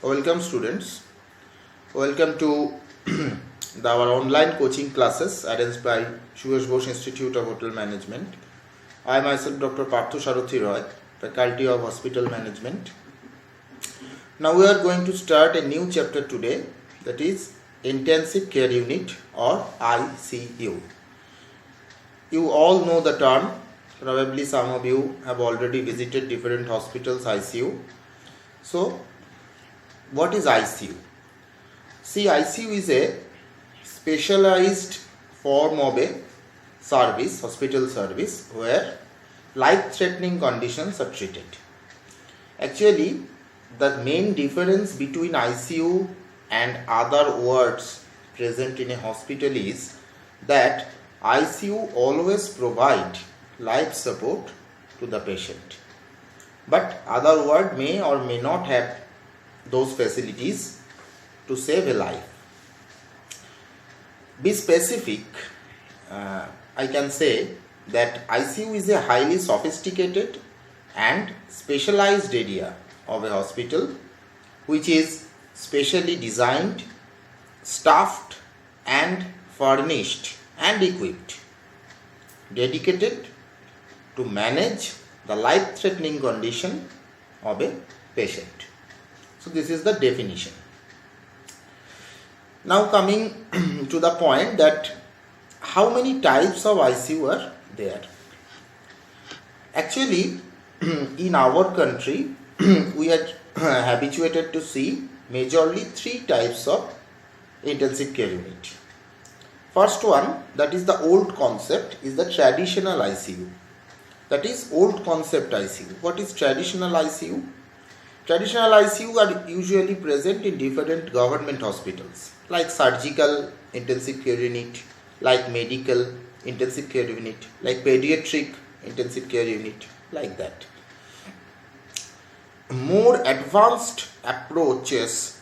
Welcome students. Welcome to our online coaching classes arranged by Suyash Ghosh Institute of Hotel Management. I myself Dr. Partho Sarothi Roy, Faculty of Hospital Management. Now we are going to start a new chapter today, that is Intensive Care Unit or ICU. You all know the term. Probably some of you have already visited different hospitals ICU. So what is ICU? See, ICU is a specialized form of a service, hospital service, where life-threatening conditions are treated. Actually, the main difference between ICU and other wards present in a hospital is that ICU always provide life support to the patient, but other ward may or may not have those facilities to save a life. Be specific, I can say that ICU is a highly sophisticated and specialized area of a hospital which is specially designed, staffed and furnished and equipped, dedicated to manage the life-threatening condition of a patient. So this is the definition. Now coming to the point that how many types of ICU are there. Actually, in our country, we are habituated to see majorly three types of intensive care unit. First one, that is the old concept, is the traditional ICU. That is old concept ICU. What is traditional ICU? Traditional ICU are usually present in different government hospitals, like surgical intensive care unit, like medical intensive care unit, like pediatric intensive care unit, like that. More advanced approaches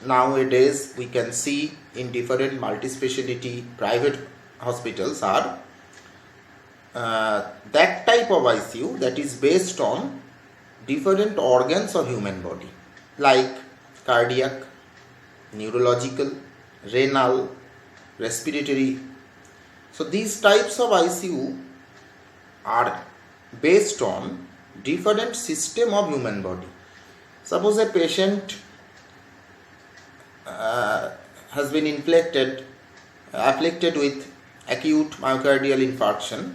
nowadays we can see in different multi-speciality private hospitals are that type of ICU that is based on different organs of human body, like cardiac, neurological, renal, respiratory. So these types of ICU are based on different system of human body. Suppose a patient has been afflicted with acute myocardial infarction,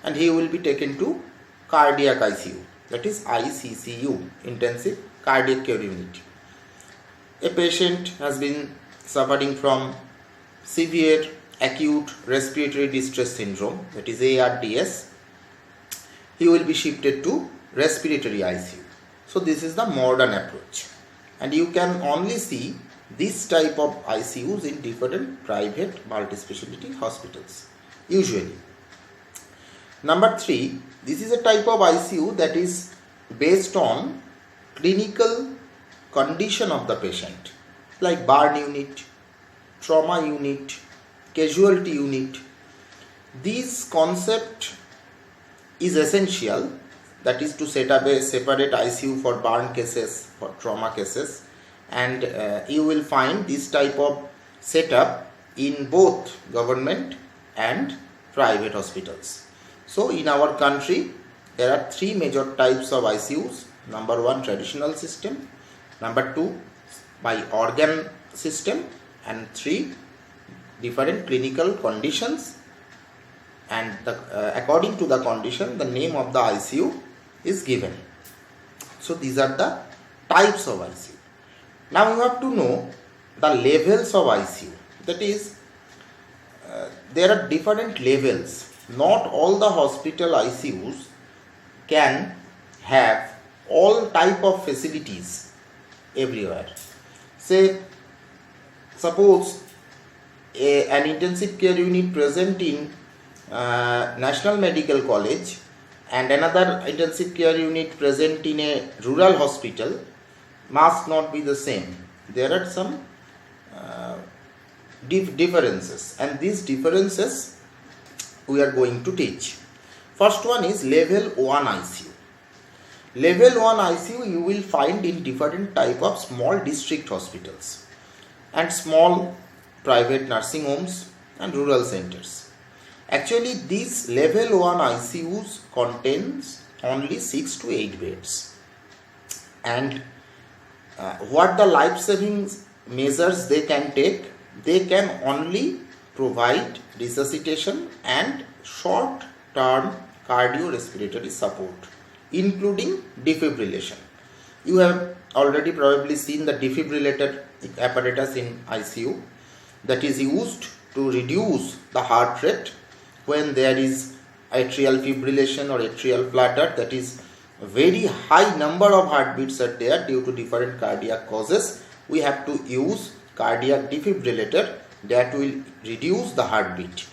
and he will be taken to cardiac ICU, that is ICCU, intensive cardiac care unit. A patient has been suffering from severe acute respiratory distress syndrome, that is ARDS. He will be shifted to respiratory ICU. So this is the modern approach, and you can only see this type of ICUs in different private multi-speciality hospitals usually. Number 3, this is a type of ICU that is based on clinical condition of the patient, like burn unit, trauma unit, casualty unit. This concept is essential, that is to set up a separate ICU for burn cases, for trauma cases, and you will find this type of setup in both government and private hospitals. So in our country there are three major types of ICUs. Number 1, traditional system. Number 2, by organ system. And 3, different clinical conditions, and according to the condition the name of the ICU is given. So these are the types of ICU. Now you have to know the levels of ICU. That is, there are different levels. Not all the hospital ICUs can have all type of facilities everywhere. Say, suppose an intensive care unit present in National Medical College and another intensive care unit present in a rural hospital must not be the same. There are some differences, and these differences we are going to teach. First one is level 1 ICU. Level 1 ICU you will find in different type of small district hospitals and small private nursing homes and rural centers. Actually, these level 1 ICUs contains only 6 to 8 beds. And what the life-saving measures they can take, they can only provide resuscitation and short-term cardiorespiratory support, including defibrillation. You have already probably seen the defibrillator apparatus in ICU that is used to reduce the heart rate when there is atrial fibrillation or atrial flutter, that is a very high number of heartbeats are there due to different cardiac causes. We have to use cardiac defibrillator that will reduce the heartbeat.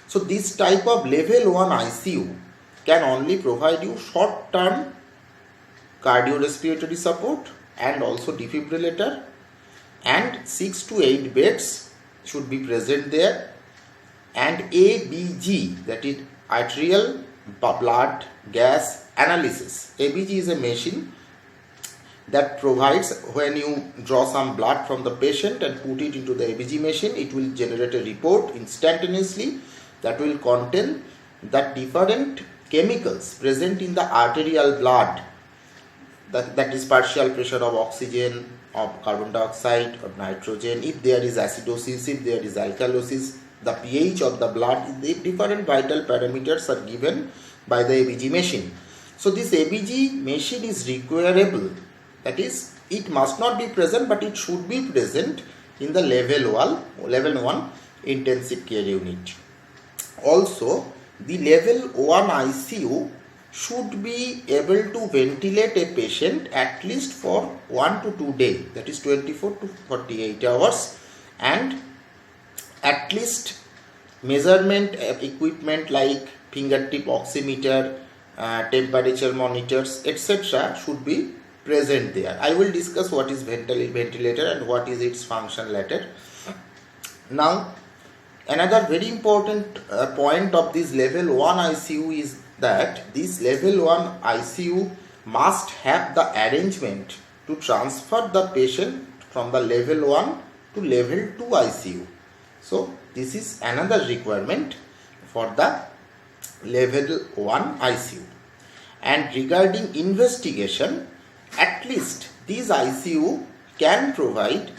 So this type of level 1 ICU can only provide you short-term cardiorespiratory support and also defibrillator, and 6 to 8 beds should be present there, and ABG, that is arterial blood gas analysis. ABG is a machine that provides, when you draw some blood from the patient and put it into the ABG machine, it will generate a report instantaneously that will contain the different chemicals present in the arterial blood, that is partial pressure of oxygen, of carbon dioxide, or nitrogen, if there is acidosis, if there is alkalosis, the pH of the blood, the different vital parameters are given by the ABG machine. So this ABG machine is requireable, that is, it must not be present, but it should be present in the level 1 intensive care unit. Also, the level 1 ICU should be able to ventilate a patient at least for 1 to 2 days, that is 24 to 48 hours, and at least measurement equipment like fingertip oximeter, temperature monitors, etc. should be present there. I will discuss what is ventilator and what is its function later. Now, another very important point of this level 1 ICU is that this level 1 ICU must have the arrangement to transfer the patient from the level 1 to level 2 ICU. So this is another requirement for the level 1 ICU. And regarding investigation, at least these ICU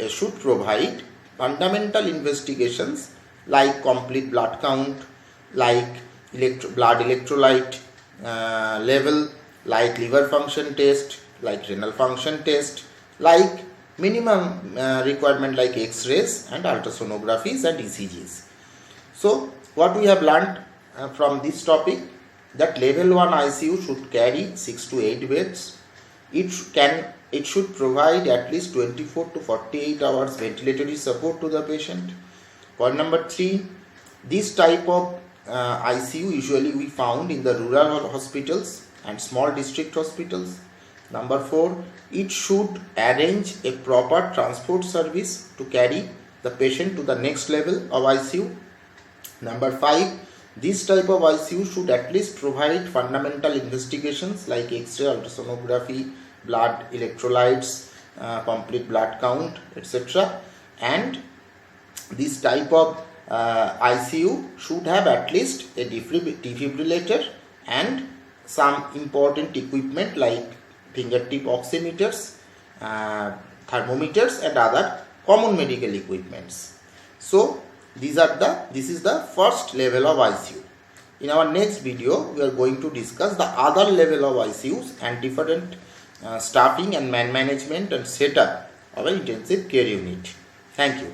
should provide fundamental investigations like complete blood count, like blood electrolyte level, like liver function test, like renal function test, like minimum requirement like X-rays and ultrasonographies and ECGs. So what we have learned from this topic, that level 1 ICU should carry 6 to 8 beds. It should provide at least 24 to 48 hours ventilatory support to the patient. Point number 3, this type of ICU usually we found in the rural hospitals and small district hospitals. Number 4, it should arrange a proper transport service to carry the patient to the next level of ICU. Number 5, this type of ICU should at least provide fundamental investigations like X-ray, ultrasonography, blood electrolytes, complete blood count, etc. And this type of ICU should have at least a defibrillator and some important equipment like fingertip oximeters, thermometers and other common medical equipments. So this is the first level of ICU. In our next video, we are going to discuss the other level of ICUs and different staffing and man management and setup of an intensive care unit. Thank you.